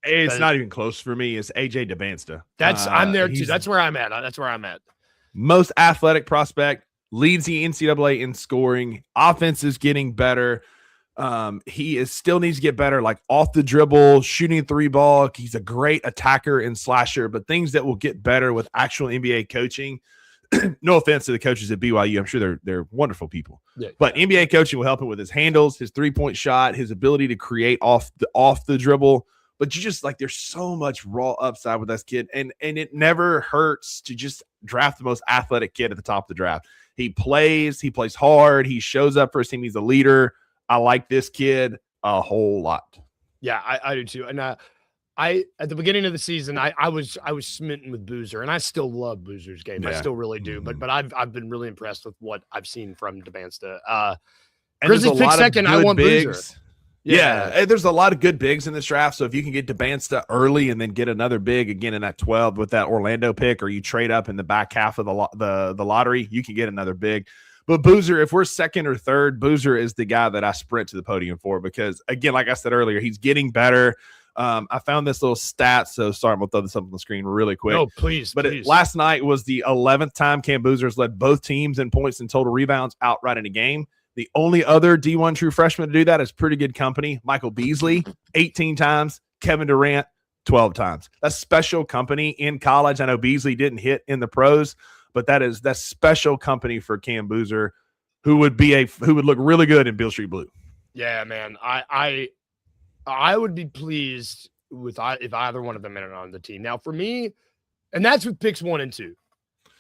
It's not even close for me. It's AJ Debansta. I'm there too. That's where I'm at. Most athletic prospect, leads the NCAA in scoring. Offense is getting better. He still needs to get better, like off the dribble, shooting 3 ball. He's a great attacker and slasher, but things that will get better with actual NBA coaching. No offense to the coaches at BYU. I'm sure they're wonderful people, but NBA coaching will help him with his handles, his 3-point shot, his ability to create off the dribble. But you just there's so much raw upside with this kid. And it never hurts to just draft the most athletic kid at the top of the draft. He plays hard. He shows up for his team. He's a leader. I like this kid a whole lot. Yeah, I do too. And at the beginning of the season, I was smitten with Boozer, and I still love Boozer's game. Yeah. I still really do. But I've been really impressed with what I've seen from Debansta. Grizzlies pick second. I want Boozer. Yeah, there's a lot of good bigs in this draft. So if you can get Debansta early and then get another big again in that 12 with that Orlando pick, or you trade up in the back half of the lottery, you can get another big. But Boozer, if we're second or third, Boozer is the guy that I sprint to the podium for because, again, like I said earlier, he's getting better. I found this little stat, so sorry, I'm going to throw this up on the screen really quick. Oh, please. Last night was the 11th time Cam Boozer's led both teams in points and total rebounds outright in a game. The only other D1 true freshman to do that is pretty good company. Michael Beasley, 18 times. Kevin Durant, 12 times. That's special company in college. I know Beasley didn't hit in the pros, but that's special company for Cam Boozer, who would look really good in Beale Street Blue. Yeah, man. I would be pleased with if either one of them ended on the team. Now, for me, and that's with picks 1 and 2.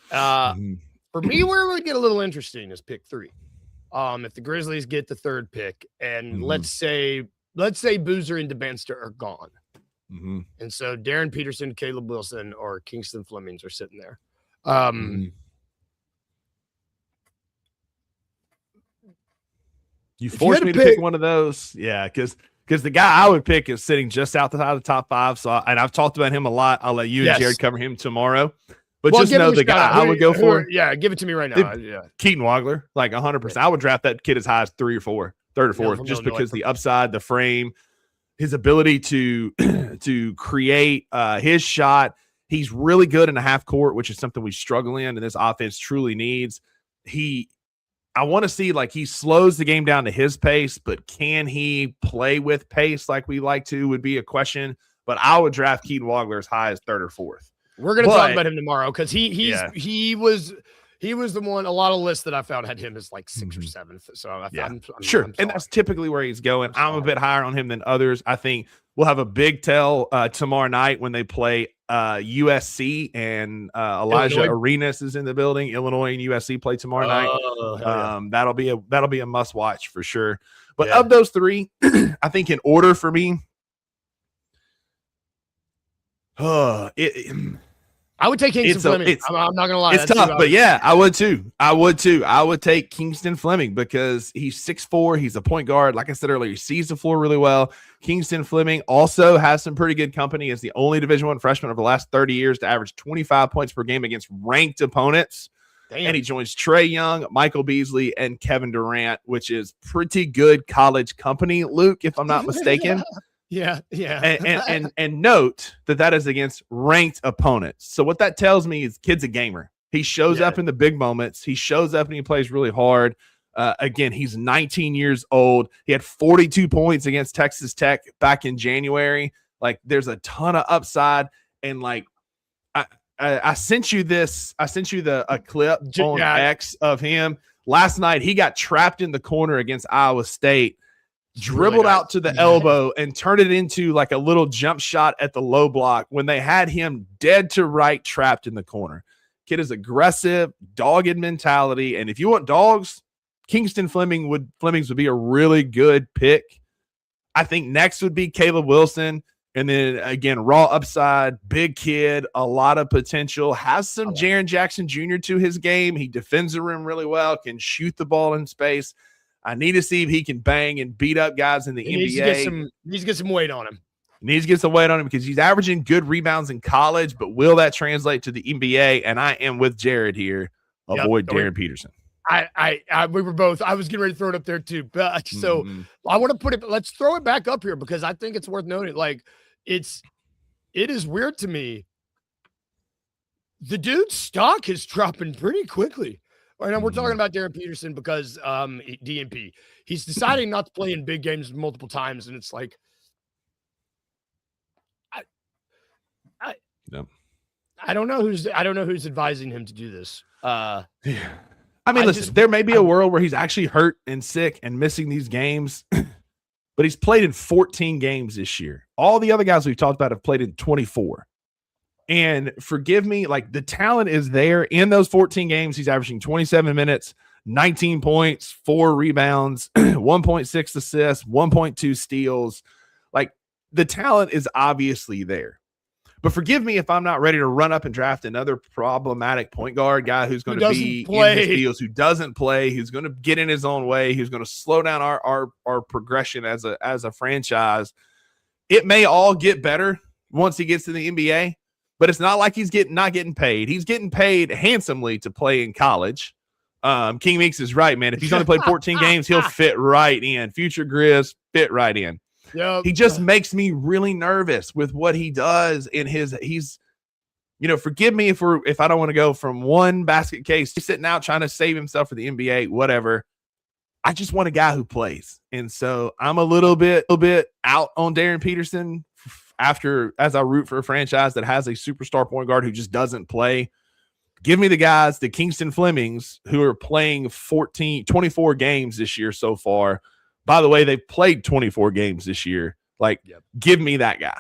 For me, where it would get a little interesting is pick 3. if the Grizzlies get the third pick, and Mhm. let's say Boozer and DeBenster are gone, Mhm. and so Darren Peterson, Caleb Wilson, or Kingston Flemings are sitting there. Mhm. You you forced had to me to pick pick- one of those. Yeah, because the guy I would pick is sitting just outside of the top 5. So, and I've talked about him a lot. I'll let you and Yes. Jared cover him tomorrow. But Well, just give know him a the guy shout-out. I would go for. Yeah, give it to me right now. Dude, Yeah, Keaton Wagler, like 100%. I would draft that kid as high as 3 or 4, third or Yeah, fourth, from just Illinois. because the upside, the frame, his ability to to create his shot. He's really good in a half court, which is something we struggle in, and this offense truly needs. I want to see, like, he slows the game down to his pace, but can he play with pace like we like to would be a question. But I would draft Keaton Wagler as high as 3rd or 4th. we're gonna talk about him tomorrow because he was the one. A lot of lists that I found had him as like 6th or 7th. So I'm Sure. I'm And that's sorry. typically where he's going. I'm a sorry. bit higher on him than others. I think we'll have a big tell tomorrow night when they play USC, and Elijah Illinois. Arenas is in the building. Illinois and USC play tomorrow night. Oh, hell yeah. That'll be a must watch for sure. But Yeah. of those 3, I think in order for me, I would take Kingston Fleming. I'm not gonna lie. it's That's tough, who but yeah, I would too. I would take Kingston Fleming because he's 6'4". He's a point guard. Like I said earlier, he sees the floor really well. Kingston Fleming also has some pretty good company as the only Division I freshman of the last 30 years to average 25 points per game against ranked opponents. Damn. And he joins Trae Young, Michael Beasley, and Kevin Durant, which is pretty good college company, Luke, if I'm not mistaken. Yeah. And note that is against ranked opponents. So what that tells me is kid's a gamer. He shows up in the big moments. He shows up and he plays really hard. Again, he's 19 years old. He had 42 points against Texas Tech back in January. Like, there's a ton of upside. And like, I sent you this. I sent you a clip on X of him last night. He got trapped in the corner against Iowa State. Dribbled out to the elbow and turned it into like a little jump shot at the low block when they had him dead to right trapped in the corner. Kid is aggressive, dogged mentality. And if you want dogs, Kingston Flemings would be a really good pick. I think next would be Caleb Wilson. And then again, raw upside, big kid, a lot of potential, has some Jaren Jackson Jr. to his game. He defends the rim really well, can shoot the ball in space. I need to see if he can bang and beat up guys in the NBA. He needs to get some weight on him. Needs to get some weight on him because he's averaging good rebounds in college, but will that translate to the NBA? And I am with Jared here. Avoid Darren Peterson. We were both. I was getting ready to throw it up there too. But so I want to put it. Let's throw it back up here because I think it's worth noting. Like it is weird to me. The dude's stock is dropping pretty quickly. Right now, we're talking about Darren Peterson because DNP. He's deciding not to play in big games multiple times, and it's like, I don't know who's advising him to do this. I mean, listen, there may be a world where he's actually hurt and sick and missing these games, but he's played in 14 games this year. All the other guys we've talked about have played in 24. And forgive me, like the talent is there in those 14 games. He's averaging 27 minutes, 19 points, 4 rebounds, 1.6 assists, 1.2 steals. Like the talent is obviously there. But forgive me if I'm not ready to run up and draft another problematic point guard guy who's going to be in his deals, who doesn't play, who's going to get in his own way, who's going to slow down our progression as a franchise. It may all get better once he gets to the NBA. But it's not like he's not getting paid. He's getting paid handsomely to play in college. King Meeks is right, man. If he's only played 14 games, he'll fit right in. Future Grizz fit right in. Yep. He just makes me really nervous with what he does in he's, forgive me if I don't want to go from one basket case, he's sitting out trying to save himself for the NBA, whatever. I just want a guy who plays. And so I'm a little bit out on Darren Peterson as I root for a franchise that has a superstar point guard who just doesn't play. Give me the guys, the Kingston Flemings, who are playing 24 games this year so far. By the way, they've played 24 games this year. Give me that guy.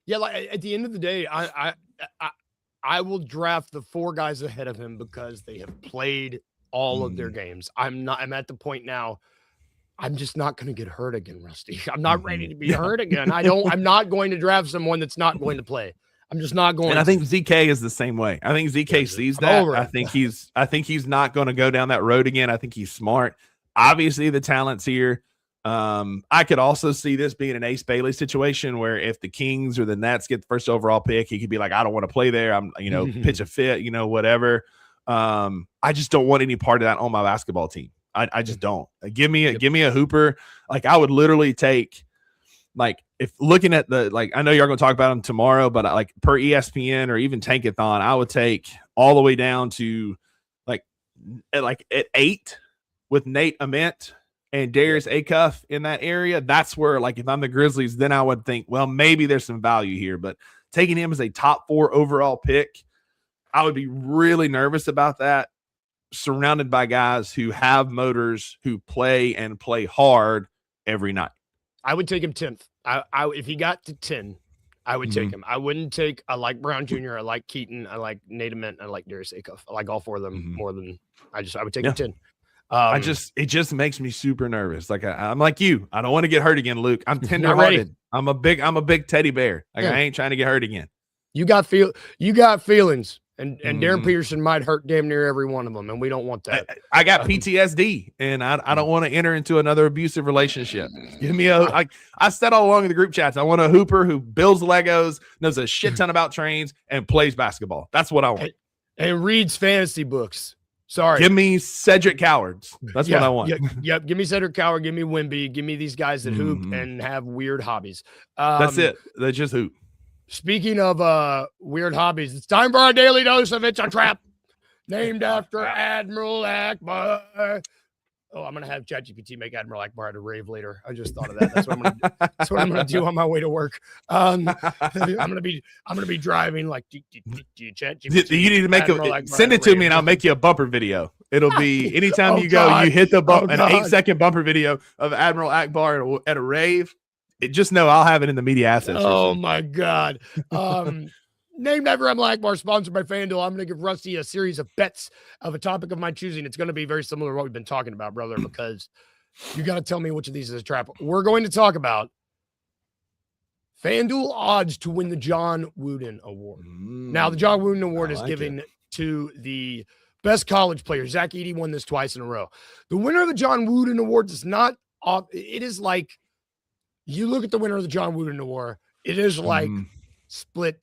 Yeah, like at the end of the day, I will draft the 4 guys ahead of him because they have played all of their games. I'm at the point now. I'm just not going to get hurt again, Rusty. I'm not ready to be hurt again. I'm not going to draft someone that's not going to play. I'm just not going. And I think ZK is the same way. I think ZK sees that. I think he's not going to go down that road again. I think he's smart. Obviously, the talent's here. I could also see this being an Ace Bailey situation where if the Kings or the Nets get the first overall pick, he could be like, I don't want to play there. I'm, pitch a fit, whatever. I just don't want any part of that on my basketball team. I just don't. Give me a hooper. Like I would literally take, like, if looking at I know you're going to talk about him tomorrow, but like per ESPN or even Tankathon, I would take all the way down to like at 8 with Nate Ament and Darius Acuff in that area. That's where, like, if I'm the Grizzlies, then I would think, well, maybe there's some value here. But taking him as a top 4 overall pick, I would be really nervous about that, surrounded by guys who have motors, who play and play hard every night. I would take him 10th. If he got to 10, I would take him. I wouldn't take. I like Brown Jr. I like Keaton. I like Nate Ament. I like Darius Acuff. I like all 4 of them more than I would take him 10. It just makes me super nervous. Like I'm like you. I don't want to get hurt again, Luke. I'm tenderhearted. I'm a big teddy bear. Like I ain't trying to get hurt again. You got feelings. And Darren Peterson might hurt damn near every one of them, and we don't want that. I got PTSD, and I don't want to enter into another abusive relationship. Give me I said all along in the group chats, I want a hooper who builds Legos, knows a shit ton about trains, and plays basketball. That's what I want. And reads fantasy books. Sorry. Give me Cedric Cowards. That's what I want. Yep. Give me Cedric Coward. Give me Wimby. Give me these guys that hoop and have weird hobbies. That's it. They just hoop. Speaking of weird hobbies, it's time for our daily dose of It's a Trap, named after Admiral Akbar. Oh, I'm gonna have ChatGPT make Admiral Akbar at a rave later. I just thought of that. That's what I'm gonna do on my way to work. I'm gonna be driving like ChatGPT. You need to send it to me, and I'll make you a bumper video. It'll be anytime you hit the bump, an 8-second bumper video of Admiral Akbar at a rave. Just know I'll have it in the media assets. Oh my God. Named after Admiral Akbar, sponsored by FanDuel. I'm going to give Rusty a series of bets of a topic of my choosing. It's going to be very similar to what we've been talking about, brother, because you got to tell me which of these is a trap. We're going to talk about FanDuel odds to win the John Wooden Award. Now, the John Wooden Award is given to the best college player. Zach Edey won this twice in a row. The winner of the John Wooden Award is not it is like, you look at the winner of the John Wooden Award, it is like split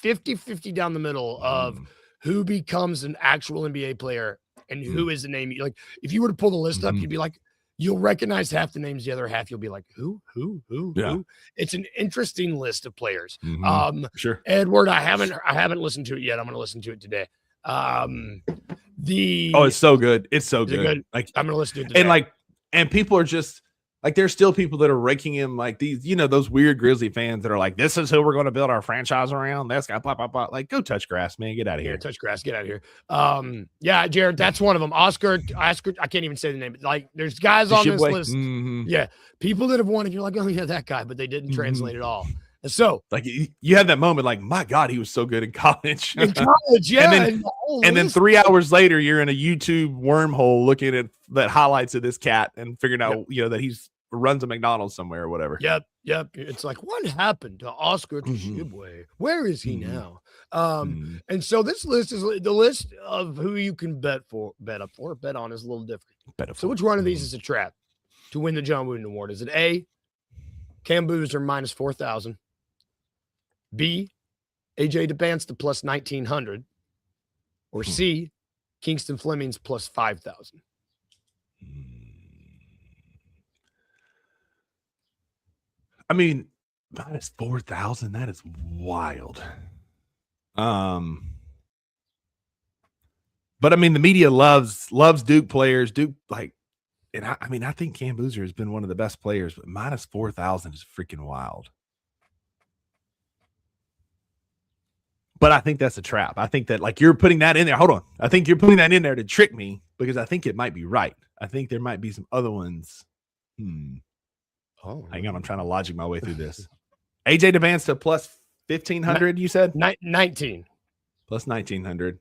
50-50 down the middle of who becomes an actual NBA player and who is the name. Like, if you were to pull the list up, you'd be like, you'll recognize half the names, the other half you'll be like, who? It's an interesting list of players. Sure. Edward, I haven't listened to it yet. I'm going to listen to it today. It's so good. It's so good. Like, I'm going to listen to it today. And people are just like, there's still people that are raking him, like these, those weird Grizzly fans that are like, this is who we're going to build our franchise around. This guy, blah, blah, blah. Like, go touch grass, man. Get out of here. Touch grass. Get out of here. Yeah, Jared, that's one of them. Oscar, I can't even say the name. Like, there's guys on this list. Yeah. People that have won, and you're like, oh, yeah, that guy, but they didn't translate it all. And so, like, you had that moment, like, my God, he was so good in college. Yeah. And then 3 hours later, you're in a YouTube wormhole looking at the highlights of this cat and figuring out, that he's runs a McDonald's somewhere or whatever. Yep. It's like, what happened to Oscar Tshiebwe? Where is he now? And so this list is the list of who you can bet on is a little different. So which one of these is a trap to win the John Wooden Award? Is it A, Cam Boozer minus 4,000, B, AJ DeBance to plus 1,900, or C, Kingston Fleming's plus 5,000? I mean, minus 4,000, that is wild. But I mean, the media loves Duke players. Duke, I think Cam Boozer has been one of the best players, but minus 4,000 is freaking wild. But I think that's a trap. I think that, like, you're putting that in there. Hold on. I think you're putting that in there to trick me because I think it might be right. I think there might be some other ones. Oh, hang on. I'm trying to logic my way through this. AJ DeVance to plus 1,500, you said? 19. Plus 1,900.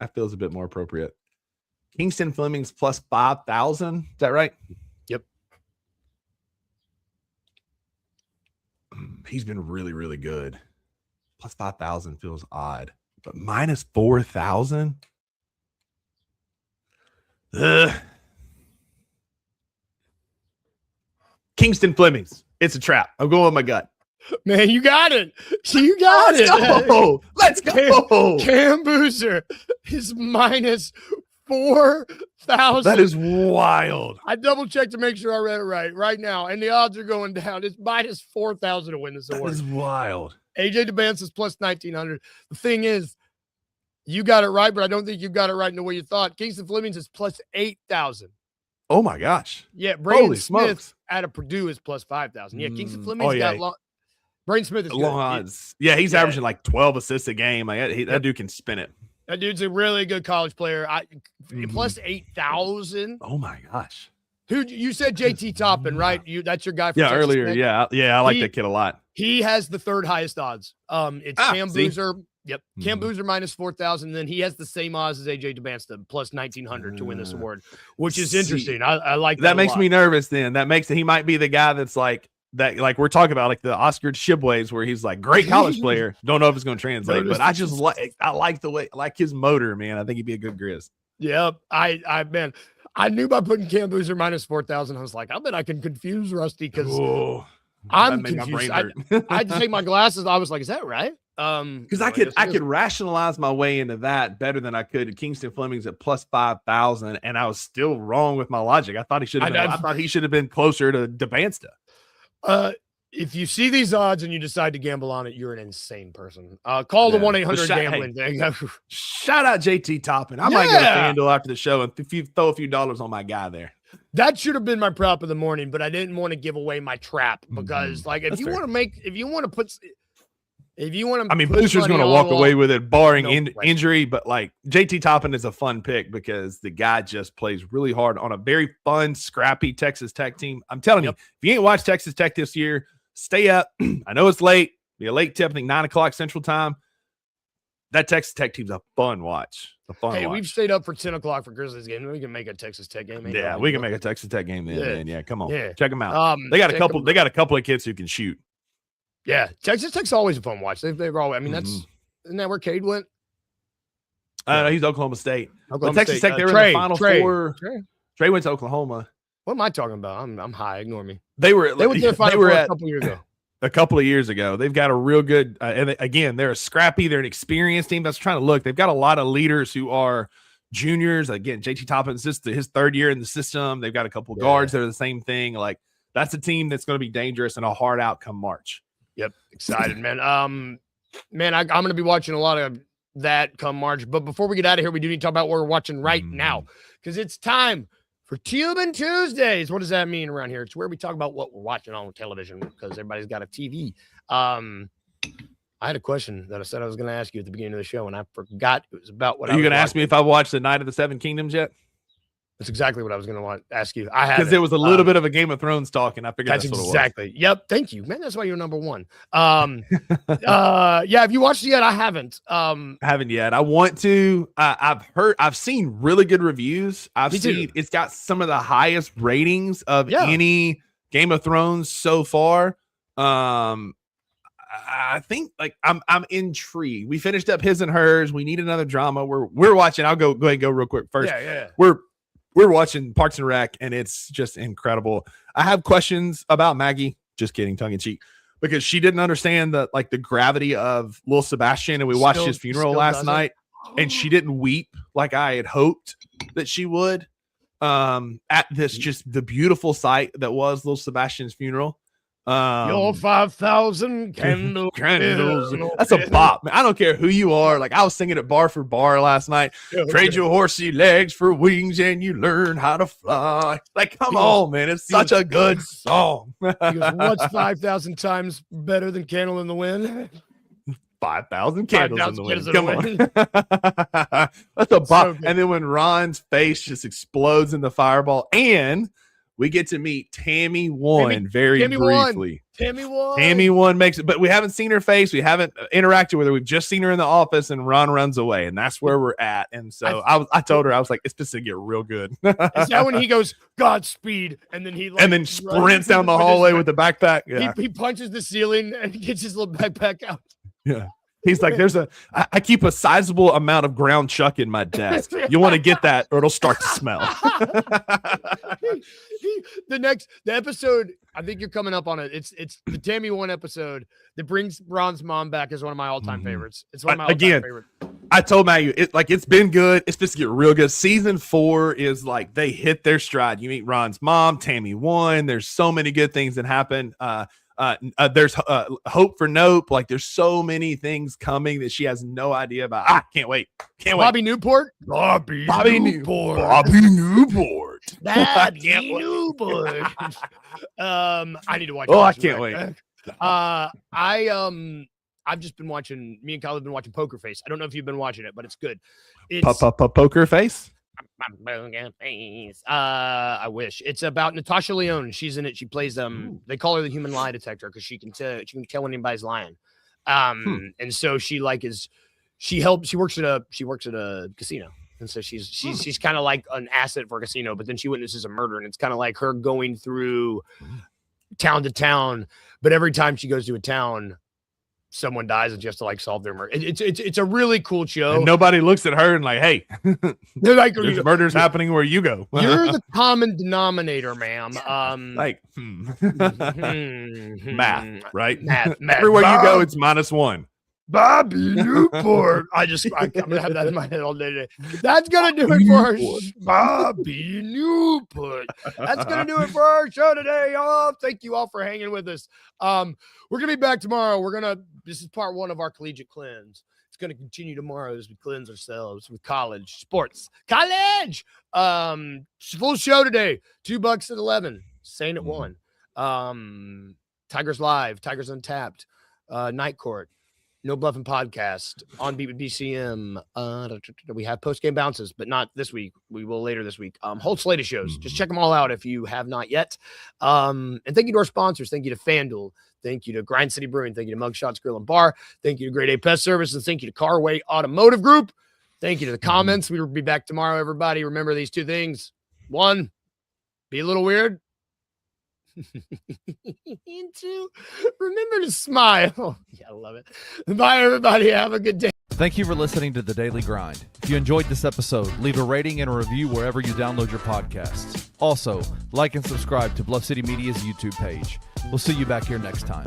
That feels a bit more appropriate. Kingston Fleming's plus 5,000. Is that right? Yep. He's been really, really good. Plus 5,000 feels odd, but minus 4,000. Kingston Fleming's. It's a trap. I'm going with my gut. Man, you got it. You got it. Let's go. Cam Boozer is minus 4,000. That is wild. I double checked to make sure I read it right now, and the odds are going down. It's minus 4,000 to win this award. That is wild. AJ DeBance is plus 1,900. The thing is, you got it right, but I don't think you got it right in the way you thought. Kingston Fleming's is plus 8,000. Oh my gosh. Yeah, Braden Holy Smith smokes. out of Purdue is plus 5,000. Yeah, Kingston Fleming's got long. Braden Smith is long good. odds. Yeah, he's averaging like 12 assists a game. Like that dude can spin it. That dude's a really good college player. Plus 8,000. Oh my gosh. Who you said JT Toppin, right? That's your guy. From Yeah, Texas earlier. Tech? Yeah, I like that kid a lot. He has the third highest odds. It's Cam see? Boozer. Yep, Cam Boozer minus 4,000. Then he has the same odds as AJ DeBance, plus 1,900 to win this award, which is interesting. I like that. That makes me nervous. Then that makes he might be the guy that's like that. Like we're talking about, like the Oscar Shibways, where he's like great college player. Don't know if it's going to translate, but I just like the way, like his motor, man. I think he'd be a good Grizz. Yep, I knew by putting Cam Boozer minus 4,000, I was like, I bet I can confuse Rusty because I'm confused. I had to take my glasses. I was like, is that right? Because I could rationalize my way into that better than I could. Kingston Fleming's at plus 5,000, and I was still wrong with my logic. I thought he should have. I thought he should have been closer to DeBansta. If you see these odds and you decide to gamble on it, you're an insane person. Call the 1-800 gambling thing. Shout out JT Toppin. I might get a FanDuel after the show and if you throw a few dollars on my guy there. That should have been my prop of the morning, but I didn't want to give away my trap because, if you want to, I mean, Booster's going to walk away with it, barring injury. But like JT Toppin is a fun pick because the guy just plays really hard on a very fun, scrappy Texas Tech team. I'm telling you, if you ain't watched Texas Tech this year, stay up. I know it's late. Be a late tip. I think 9:00 Central Time. That Texas Tech team's a fun watch. We've stayed up for 10:00 for Grizzlies game. We can make a Texas Tech game. Yeah, we can make a Texas Tech game then. Man. Yeah, come on. Yeah. Check them out. They got a couple. They got a couple of kids who can shoot. Yeah, Texas Tech's always a fun watch. They've always. I mean, isn't that where Cade went? No, he's Oklahoma State. Texas Tech, they were in the Final Four. Trey went to Oklahoma. What am I talking about? I'm high. Ignore me. They went to the Final Four a couple years ago. A couple of years ago. They've got a real good, and again, they're a scrappy, they're an experienced team. That's trying to look. They've got a lot of leaders who are juniors. Again, JT Toppin's just his third year in the system. They've got a couple of guards that are the same thing. Like that's a team that's going to be dangerous and a hard out come March. Yep, excited, man. I'm going to be watching a lot of that come March. But before we get out of here, we do need to talk about what we're watching right now because it's time for Tubin Tuesdays. What does that mean around here? It's where we talk about what we're watching on television because everybody's got a TV. I had a question that I said I was going to ask you at the beginning of the show, and I forgot it was about what. Are you going to ask me if I watched the Night of the Seven Kingdoms yet? That's exactly what I was going to ask you. I have because there was a little bit of a Game of Thrones talk, and I figured that's exactly. Yep. Thank you, man. That's why you're number one. Yeah. Have you watched it yet? I haven't. Haven't yet. I want to. I've seen really good reviews. It's got some of the highest ratings of any Game of Thrones so far. I think I'm intrigued. We finished up His and Hers. We need another drama. We're watching. I'll go ahead and go real quick first. Yeah. We're watching Parks and Rec, and it's just incredible. I have questions about Maggie. Just kidding, tongue in cheek, because she didn't understand the gravity of Lil Sebastian, and we watched his funeral last night, and she didn't weep like I had hoped that she would. At this just the beautiful sight that was Lil Sebastian's funeral. Your 5,000 candles. That's a bop, man. I don't care who you are. Like I was singing it bar for bar last night. Trade your horsey legs for wings and you learn how to fly. Like, come on, man. It's such a good song. What's 5,000 times better than Candle in the Wind? 5,000 candles in the wind. Come on. That's a bop. So and then when Ron's face just explodes in the fireball, and we get to meet Tammy One very Tammy briefly. Tammy won. Tammy One makes it, but we haven't seen her face. We haven't interacted with her. We've just seen her in the office, and Ron runs away, and that's where we're at. And so I told her, I was like, it's just to get real good. Is that when he goes Godspeed, and then he and then sprints down the hallway with the backpack? Yeah. He punches the ceiling and gets his little backpack out. Yeah. He's like, I keep a sizable amount of ground chuck in my desk. You want to get that or it'll start to smell. The episode, I think you're coming up on it. It's the Tammy One episode that brings Ron's mom back as one of my all-time favorites. It's one of my all-time favorites. I told Maggie, it's been good. It's supposed to get real good. Season 4 is like they hit their stride. You meet Ron's mom, Tammy One. There's so many good things that happen. There's hope for Nope. Like there's so many things coming that she has no idea about. Can't wait. Bobby Newport. Bobby Newport. I need to watch. Oh, I can't wait. I've just been watching. Me and Kyle have been watching Poker Face. I don't know if you've been watching it, but it's good. Poker Face. I wish. It's about Natasha Lyonne. She's in it. She plays they call her the human lie detector because she can tell when anybody's lying. And so she works at a casino. And so she's kind of like an asset for a casino, but then she witnesses a murder, and it's kind of like her going through town to town. But every time she goes to a town, someone dies and she has to like solve their murder. It's a really cool show. And nobody looks at her and like, hey, they're like, there's murders happening where you go. You're the common denominator, ma'am. Math, right? Math. Everywhere you go, it's -1. Bobby Newport. I'm gonna have that in my head all day today. That's gonna do it for our Bobby Newport. That's gonna do it for our show today, y'all. Thank you all for hanging with us. We're gonna be back tomorrow. This is part 1 of our collegiate cleanse. It's gonna continue tomorrow as we cleanse ourselves with college sports. College. Full show today. $2 at 11. Sane at 1. Tigers Live. Tigers Untapped. Night Court. No Bluffing Podcast, On Beat with BCM. We have post-game bounces, but not this week. We will later this week. Whole slate of shows. Just check them all out if you have not yet. And thank you to our sponsors. Thank you to FanDuel. Thank you to Grind City Brewing. Thank you to Mugshots Grill and Bar. Thank you to Grade A Pest Service. And thank you to Carway Automotive Group. Thank you to the comments. We will be back tomorrow, everybody. Remember these 2 things. 1, be a little weird. And 2, remember to smile. Yeah, I love it. Bye, everybody. Have a good day. Thank you for listening to The Daily Grind. If you enjoyed this episode, leave a rating and a review wherever you download your podcasts. Also, like and subscribe to Bluff City Media's YouTube page. We'll see you back here next time.